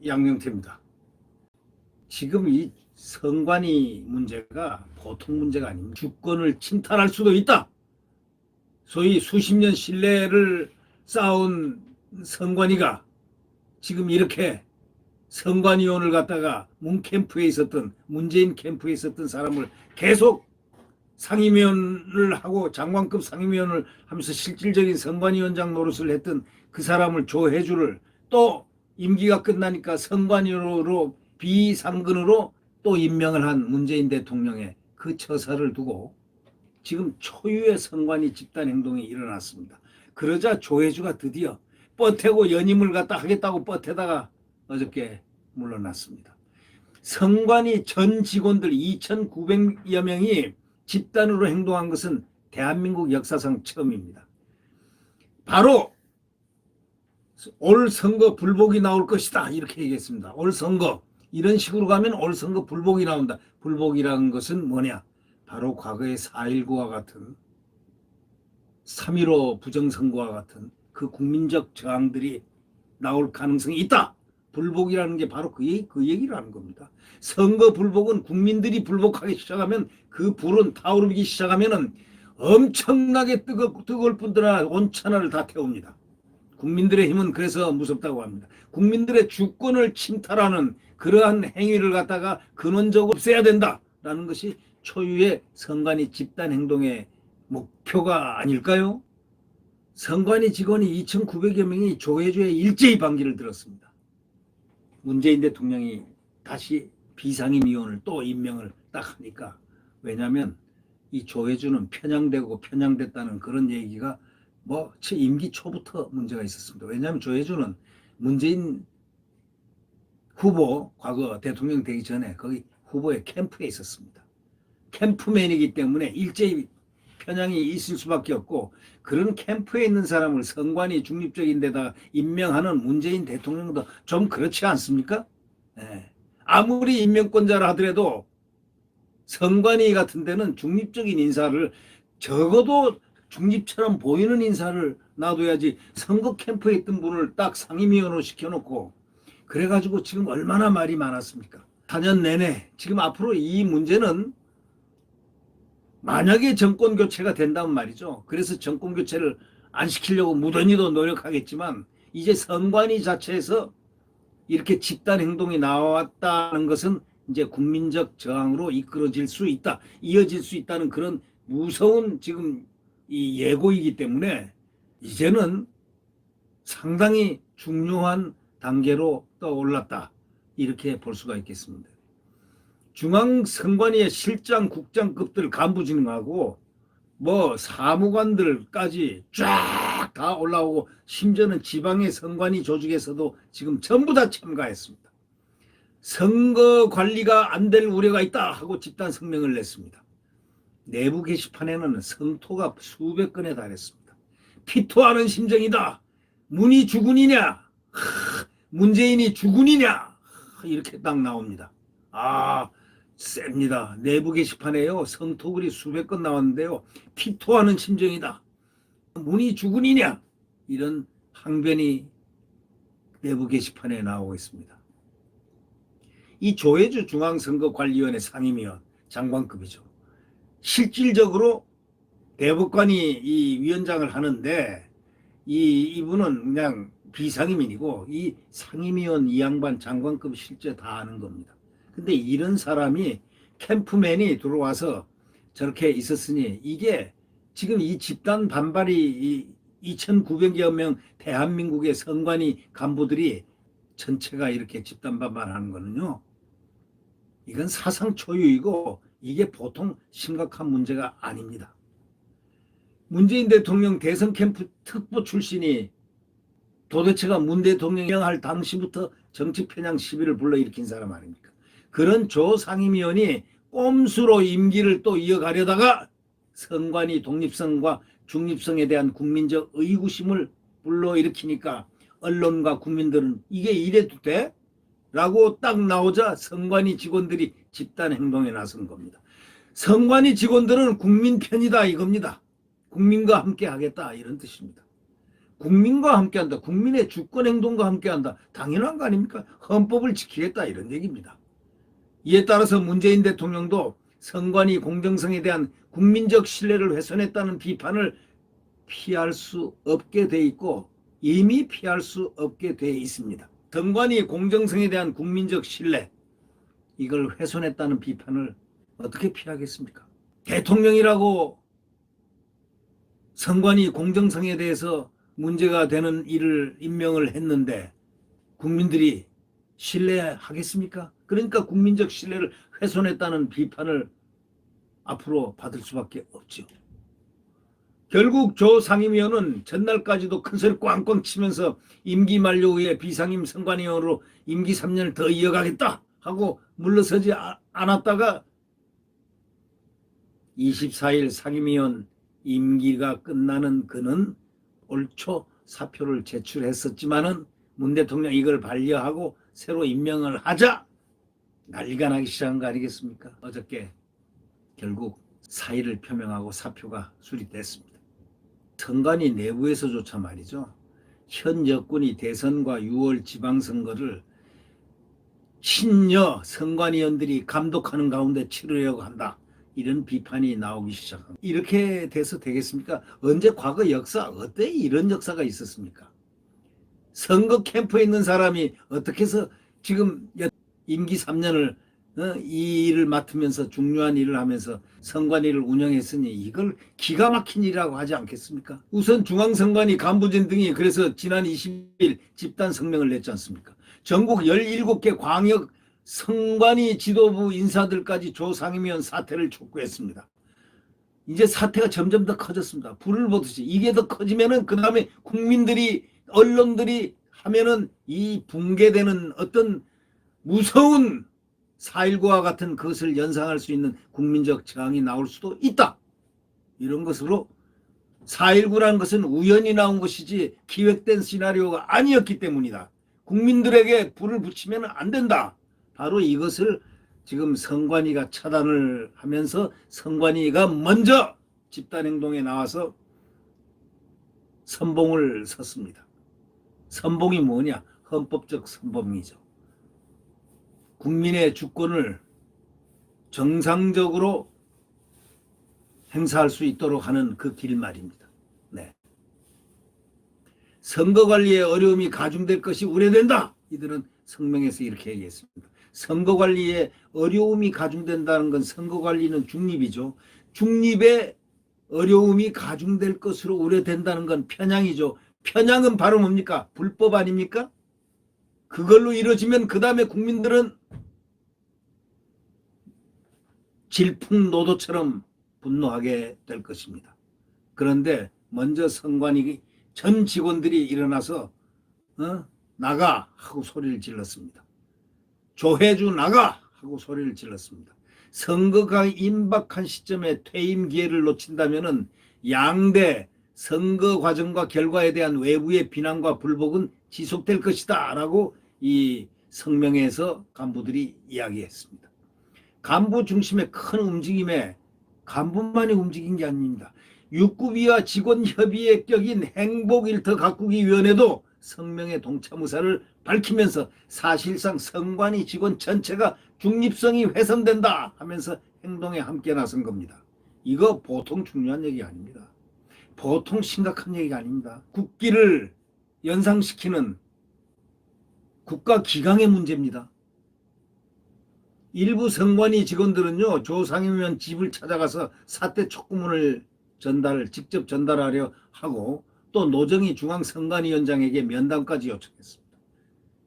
양영태입니다. 지금 이 선관위 문제가 보통 문제가 아닙니다. 주권을 침탈할 수도 있다. 소위 수십 년 신뢰를 쌓은 선관위가 지금 이렇게 선관위원을 갖다가 문재인 캠프에 있었던 사람을 계속 상임위원을 하고 장관급 상임위원을 하면서 실질적인 선관위원장 노릇을 했던 그 사람을 조혜주를 또 임기가 끝나니까 선관위로 비상근으로 또 임명을 한 문재인 대통령의 그 처사를 두고 지금 초유의 선관위 집단 행동이 일어났습니다. 그러자 조혜주가 드디어 뻗태고 연임을 갖다 하겠다고 뻗태다가 어저께 물러났습니다. 선관위 전 직원들 2,900여 명이 집단으로 행동한 것은 대한민국 역사상 처음입니다. 바로 올 선거 불복이 나올 것이다 이렇게 얘기했습니다. 올 선거 이런 식으로 가면 올 선거 불복이 나온다. 불복이라는 것은 뭐냐? 바로 과거의 4.19와 같은 3.15 부정선거와 같은 그 국민적 저항들이 나올 가능성이 있다. 불복이라는 게 바로 그 얘기를 하는 겁니다. 선거 불복은 국민들이 불복하기 시작하면 그 불은 타오르기 시작하면 엄청나게 뜨거울 뿐더러 온천하를 다 태웁니다. 국민들의 힘은 그래서 무섭다고 합니다. 국민들의 주권을 침탈하는 그러한 행위를 갖다가 근원적으로 없애야 된다라는 것이 초유의 선관위 집단 행동의 목표가 아닐까요? 선관위 직원이 2,900여 명이 조혜주의 일제히 반기를 들었습니다. 문재인 대통령이 다시 비상임위원을 또 임명을 딱 하니까, 왜냐하면 이 조혜주는 편향됐다는 그런 얘기가 임기 초부터 문제가 있었습니다. 왜냐하면 조혜주는 문재인 후보 과거 대통령 되기 전에 거기 후보의 캠프에 있었습니다. 캠프맨이기 때문에 일제히 편향이 있을 수밖에 없고, 그런 캠프에 있는 사람을 선관위 중립적인 데다 임명하는 문재인 대통령도 좀 그렇지 않습니까? 네. 아무리 임명권자라 하더라도 선관위 같은 데는 중립적인 인사를, 적어도 중립처럼 보이는 인사를 놔둬야지. 선거 캠프에 있던 분을 딱 상임위원으로 시켜놓고 그래가지고 지금 얼마나 말이 많았습니까? 4년 내내. 지금 앞으로 이 문제는 만약에 정권 교체가 된다면 말이죠. 그래서 정권 교체를 안 시키려고 무던히도 노력하겠지만, 이제 선관위 자체에서 이렇게 집단 행동이 나왔다는 것은 이제 국민적 저항으로 이어질 수 있다는 그런 무서운 지금 이 예고이기 때문에 이제는 상당히 중요한 단계로 떠올랐다 이렇게 볼 수가 있겠습니다. 중앙선관위의 실장, 국장급들 간부진하고 사무관들까지 쫙 다 올라오고, 심지어는 지방의 선관위 조직에서도 지금 전부 다 참가했습니다. 선거 관리가 안 될 우려가 있다 하고 집단 성명을 냈습니다. 내부 게시판에는 성토가 수백 건에 달했습니다. 피토하는 심정이다. 문이 주군이냐? 문재인이 주군이냐? 이렇게 딱 나옵니다. 셉니다. 내부 게시판에요. 성토글이 수백 건 나왔는데요. 피토하는 심정이다. 문이 주군이냐? 이런 항변이 내부 게시판에 나오고 있습니다. 이 조혜주 중앙선거관리위원회 상임위원, 장관급이죠. 실질적으로 대법관이 이 위원장을 하는데 이분은 그냥 비상임인이고, 이 상임위원 이 양반 장관급 실제 다 하는 겁니다. 근데 이런 사람이 캠프맨이 들어와서 저렇게 있었으니, 이게 지금 이 집단 반발이 2,900여 명 대한민국의 선관위 간부들이 전체가 이렇게 집단 반발하는 거는요, 이건 사상 초유이고 이게 보통 심각한 문제가 아닙니다. 문재인 대통령 대선 캠프 특보 출신이 도대체가 문 대통령이 할 당시부터 정치 편향 시비를 불러일으킨 사람 아닙니까? 그런 조 상임위원이 꼼수로 임기를 또 이어가려다가 선관위 독립성과 중립성에 대한 국민적 의구심을 불러일으키니까 언론과 국민들은 이게 이래도 돼? 라고 딱 나오자 선관위 직원들이 집단 행동에 나선 겁니다. 선관위 직원들은 국민 편이다 이겁니다. 국민과 함께 하겠다 이런 뜻입니다. 국민과 함께한다. 국민의 주권 행동과 함께한다. 당연한 거 아닙니까? 헌법을 지키겠다 이런 얘기입니다. 이에 따라서 문재인 대통령도 선관위 공정성에 대한 국민적 신뢰를 훼손했다는 비판을 피할 수 없게 돼 있고 이미 피할 수 없게 돼 있습니다. 선관위 공정성에 대한 국민적 신뢰 이걸 훼손했다는 비판을 어떻게 피하겠습니까? 대통령이라고 선관위 공정성에 대해서 문제가 되는 일을 임명을 했는데 국민들이 신뢰하겠습니까? 그러니까 국민적 신뢰를 훼손했다는 비판을 앞으로 받을 수밖에 없죠. 결국 조 상임위원은 전날까지도 큰소리 꽝꽝 치면서 임기 만료 후에 비상임 선관위원으로 임기 3년을 더 이어가겠다 하고 물러서지 않았다가 24일 상임위원 임기가 끝나는 그는 올 초 사표를 제출했었지만은 문 대통령 이걸 반려하고 새로 임명을 하자 난리가 나기 시작한 거 아니겠습니까? 어저께 결국 사의를 표명하고 사표가 수립됐습니다. 선관위 내부에서조차 말이죠. 현 여권이 대선과 6월 지방선거를 친여 선관위원들이 감독하는 가운데 치르려고 한다. 이런 비판이 나오기 시작합니다. 이렇게 돼서 되겠습니까? 언제 과거 역사 어때 이런 역사가 있었습니까? 선거 캠프에 있는 사람이 어떻게 해서 지금 임기 3년을 이 일을 맡으면서 중요한 일을 하면서 선관위를 운영했으니 이걸 기가 막힌 일이라고 하지 않겠습니까? 우선 중앙선관위 간부진 등이 그래서 지난 20일 집단 성명을 냈지 않습니까? 전국 17개 광역 선관위 지도부 인사들까지 조 상임위원 사퇴를 촉구했습니다. 이제 사태가 점점 더 커졌습니다. 불을 보듯이 이게 더 커지면은 그 다음에 국민들이 언론들이 하면은 이 붕괴되는 어떤 무서운 4.19와 같은 것을 연상할 수 있는 국민적 저항이 나올 수도 있다. 이런 것으로 4.19라는 것은 우연히 나온 것이지 기획된 시나리오가 아니었기 때문이다. 국민들에게 불을 붙이면 안 된다. 바로 이것을 지금 선관위가 차단을 하면서 선관위가 먼저 집단행동에 나와서 선봉을 섰습니다. 선봉이 뭐냐? 헌법적 선봉이죠. 국민의 주권을 정상적으로 행사할 수 있도록 하는 그 길 말입니다. 네. 선거관리에 어려움이 가중될 것이 우려된다. 이들은 성명에서 이렇게 얘기했습니다. 선거관리에 어려움이 가중된다는 건 선거관리는 중립이죠. 중립에 어려움이 가중될 것으로 우려된다는 건 편향이죠. 편향은 바로 뭡니까? 불법 아닙니까? 그걸로 이루어지면 그 다음에 국민들은 질풍노도처럼 분노하게 될 것입니다. 그런데 먼저 선관위 전 직원들이 일어나서 나가 하고 소리를 질렀습니다. 조혜주 나가 하고 소리를 질렀습니다. 선거가 임박한 시점에 퇴임 기회를 놓친다면 양대 선거 과정과 결과에 대한 외부의 비난과 불복은 지속될 것이다 라고 이 성명에서 간부들이 이야기했습니다. 간부 중심의 큰 움직임에 간부만이 움직인 게 아닙니다. 육구위와 직원협의에 껴인 행복일터 가꾸기위원회도 성명의 동참 의사를 밝히면서 사실상 선관위 직원 전체가 중립성이 훼손된다 하면서 행동에 함께 나선 겁니다. 이거 보통 중요한 얘기 아닙니다. 보통 심각한 얘기가 아닙니다. 국기를 연상시키는 국가 기강의 문제입니다. 일부 선관위 직원들은요, 조 상임위원 집을 찾아가서 사퇴 촉구문을 직접 전달하려 하고 또 노정희 중앙선관위원장에게 면담까지 요청했습니다.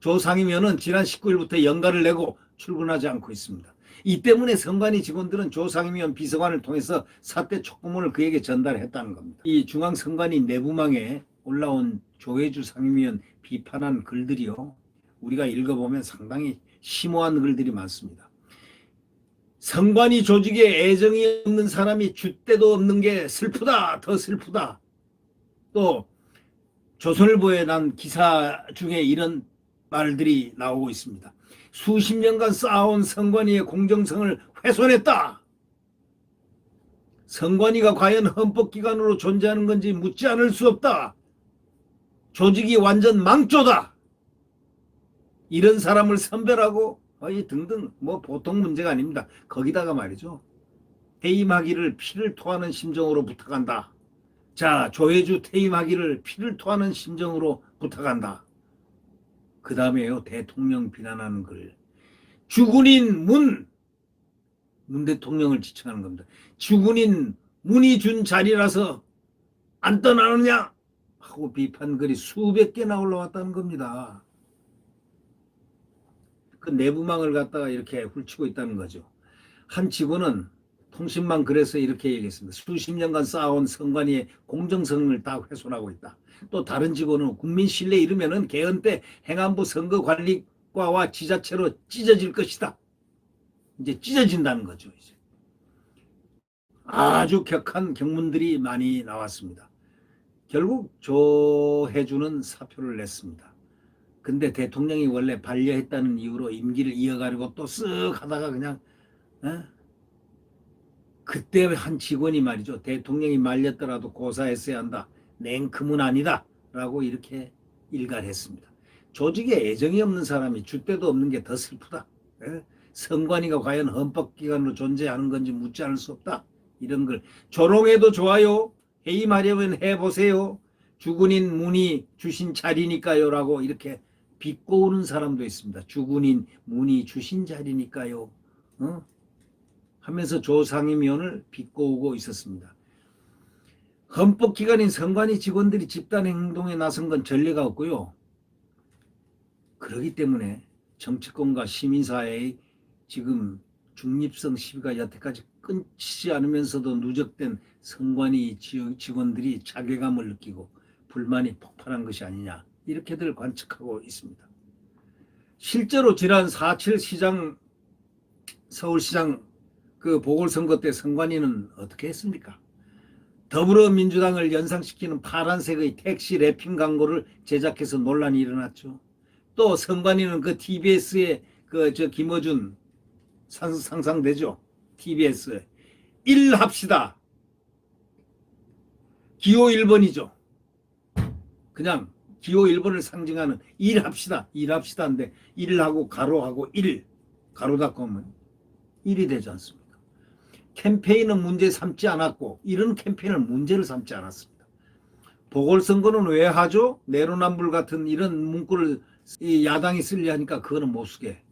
조 상임위원은 지난 19일부터 연가를 내고 출근하지 않고 있습니다. 이 때문에 선관위 직원들은 조 상임위원 비서관을 통해서 사퇴 촉구문을 그에게 전달했다는 겁니다. 이 중앙선관위 내부망에 올라온 조혜주 상임위원 비판한 글들이요, 우리가 읽어보면 상당히 심오한 글들이 많습니다. 선관위 조직에 애정이 없는 사람이 줏대도 없는 게 슬프다, 더 슬프다. 또 조선일보에 난 기사 중에 이런 말들이 나오고 있습니다. 수십 년간 쌓아온 선관위의 공정성을 훼손했다. 선관위가 과연 헌법기관으로 존재하는 건지 묻지 않을 수 없다. 조직이 완전 망조다. 이런 사람을 선별하고 등등 뭐 보통 문제가 아닙니다. 거기다가 말이죠. 퇴임하기를 피를 토하는 심정으로 부탁한다. 자, 조혜주 퇴임하기를 피를 토하는 심정으로 부탁한다. 그 다음에요. 대통령 비난하는 글. 주군인 문 대통령을 지칭하는 겁니다. 주군인 문이 준 자리라서 안 떠나느냐 하고 비판글이 수백 개나 올라왔다는 겁니다. 그 내부망을 갖다가 이렇게 훌치고 있다는 거죠. 한 직원은 통신망 글에서 이렇게 얘기했습니다. 수십 년간 쌓아온 선관위의 공정성을 다 훼손하고 있다. 또 다른 직원은 국민 신뢰 잃으면은 개헌 때 행안부 선거관리과와 지자체로 찢어질 것이다. 이제 찢어진다는 거죠. 이제. 아주 격한 경문들이 많이 나왔습니다. 결국 조혜주는 사표를 냈습니다. 근데 대통령이 원래 반려했다는 이유로 임기를 이어가려고 또 쓱 하다가 그냥 그때 한 직원이 말이죠. 대통령이 말렸더라도 고사했어야 한다. 냉큼은 아니다. 라고 이렇게 일갈했습니다. 조직에 애정이 없는 사람이 줏대도 없는 게 더 슬프다. 선관위가 과연 헌법기관으로 존재하는 건지 묻지 않을 수 없다. 이런 걸 조롱해도 좋아요. 해임하려면 해보세요. 주군인 문이 주신 자리니까요. 라고 이렇게 비꼬우는 사람도 있습니다. 주군인 문이 주신 자리니까요. 하면서 조상임위원을 비꼬우고 있었습니다. 헌법기관인 선관위 직원들이 집단행동에 나선 건 전례가 없고요. 그렇기 때문에 정치권과 시민사회의 지금 중립성 시비가 여태까지 끊이지 않으면서도 누적된 선관위 직원들이 자괴감을 느끼고 불만이 폭발한 것이 아니냐 이렇게들 관측하고 있습니다. 실제로 지난 4.7 시장 서울시장 그 보궐선거 때 선관위는 어떻게 했습니까? 더불어민주당을 연상시키는 파란색의 택시 랩핑 광고를 제작해서 논란이 일어났죠. 또 선관위는 그 TBS의 김어준 상상되죠. TBS 1 합시다. 기호 1번이죠. 그냥 기호 1번을 상징하는 1 합시다. 1 합시다인데 1하고 가로하고 1 가로 닫고 하면 1이 되지 않습니까? 캠페인은 문제 삼지 않았고 이런 캠페인을 문제를 삼지 않았습니다. 보궐선거는 왜 하죠? 내로남불 같은 이런 문구를 이 야당이 쓰려 하니까 그거는 못 쓰게.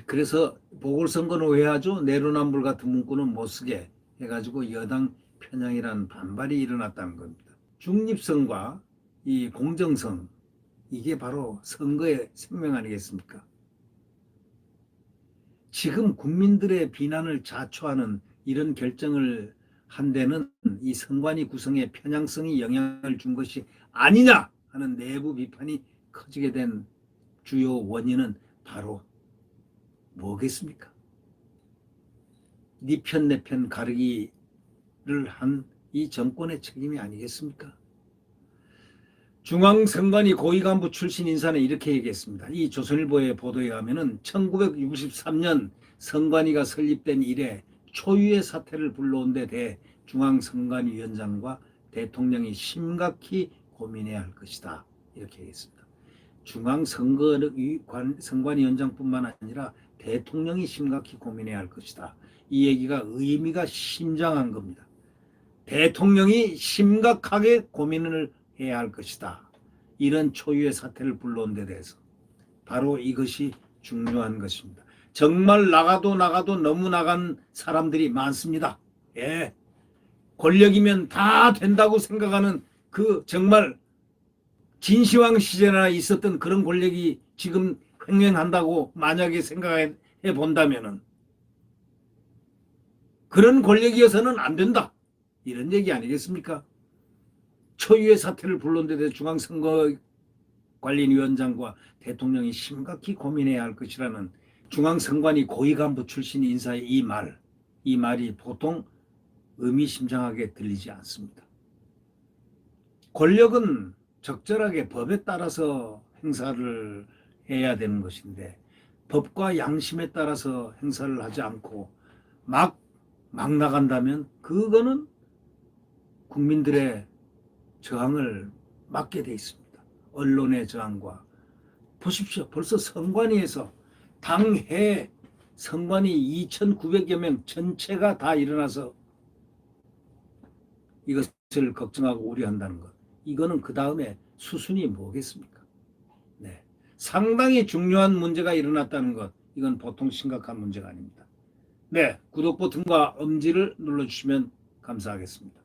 그래서 보궐선거는 왜 하죠? 내로남불 같은 문구는 못 쓰게 해가지고 여당 편향이라는 반발이 일어났다는 겁니다. 중립성과 이 공정성 이게 바로 선거의 생명 아니겠습니까? 지금 국민들의 비난을 자초하는 이런 결정을 한 데는 이 선관위 구성의 편향성이 영향을 준 것이 아니냐 하는 내부 비판이 커지게 된 주요 원인은 바로 뭐겠습니까? 네 편 내 편 가르기를 한 이 정권의 책임이 아니겠습니까? 중앙선관위 고위간부 출신 인사는 이렇게 얘기했습니다. 이 조선일보의 보도에 의하면 1963년 선관위가 설립된 이래 초유의 사태를 불러온 데 대해 중앙선관위원장과 대통령이 심각히 고민해야 할 것이다. 이렇게 얘기했습니다. 중앙선관위원장뿐만 아니라 대통령이 심각히 고민해야 할 것이다. 이 얘기가 의미가 심장한 겁니다. 대통령이 심각하게 고민을 해야 할 것이다. 이런 초유의 사태를 불러온 데 대해서 바로 이것이 중요한 것입니다. 정말 나가도 너무 나간 사람들이 많습니다. 예, 권력이면 다 된다고 생각하는 그 정말 진시황 시절에 있었던 그런 권력이 지금 횡행한다고 만약에 생각해 본다면은 그런 권력이어서는 안 된다. 이런 얘기 아니겠습니까? 초유의 사태를 불러온 데 대해 중앙선거관리위원장과 대통령이 심각히 고민해야 할 것이라는 중앙선관위 고위간부 출신 인사의 이 말이 보통 의미심장하게 들리지 않습니다. 권력은 적절하게 법에 따라서 행사를 해야 되는 것인데 법과 양심에 따라서 행사를 하지 않고 막 나간다면 그거는 국민들의 저항을 막게 돼 있습니다. 언론의 저항과 보십시오. 벌써 선관위에서 당해 선관위 2,900여 명 전체가 다 일어나서 이것을 걱정하고 우려한다는 것. 이거는 그 다음에 수순이 뭐겠습니까? 네. 상당히 중요한 문제가 일어났다는 것. 이건 보통 심각한 문제가 아닙니다. 네. 구독 버튼과 엄지를 눌러주시면 감사하겠습니다.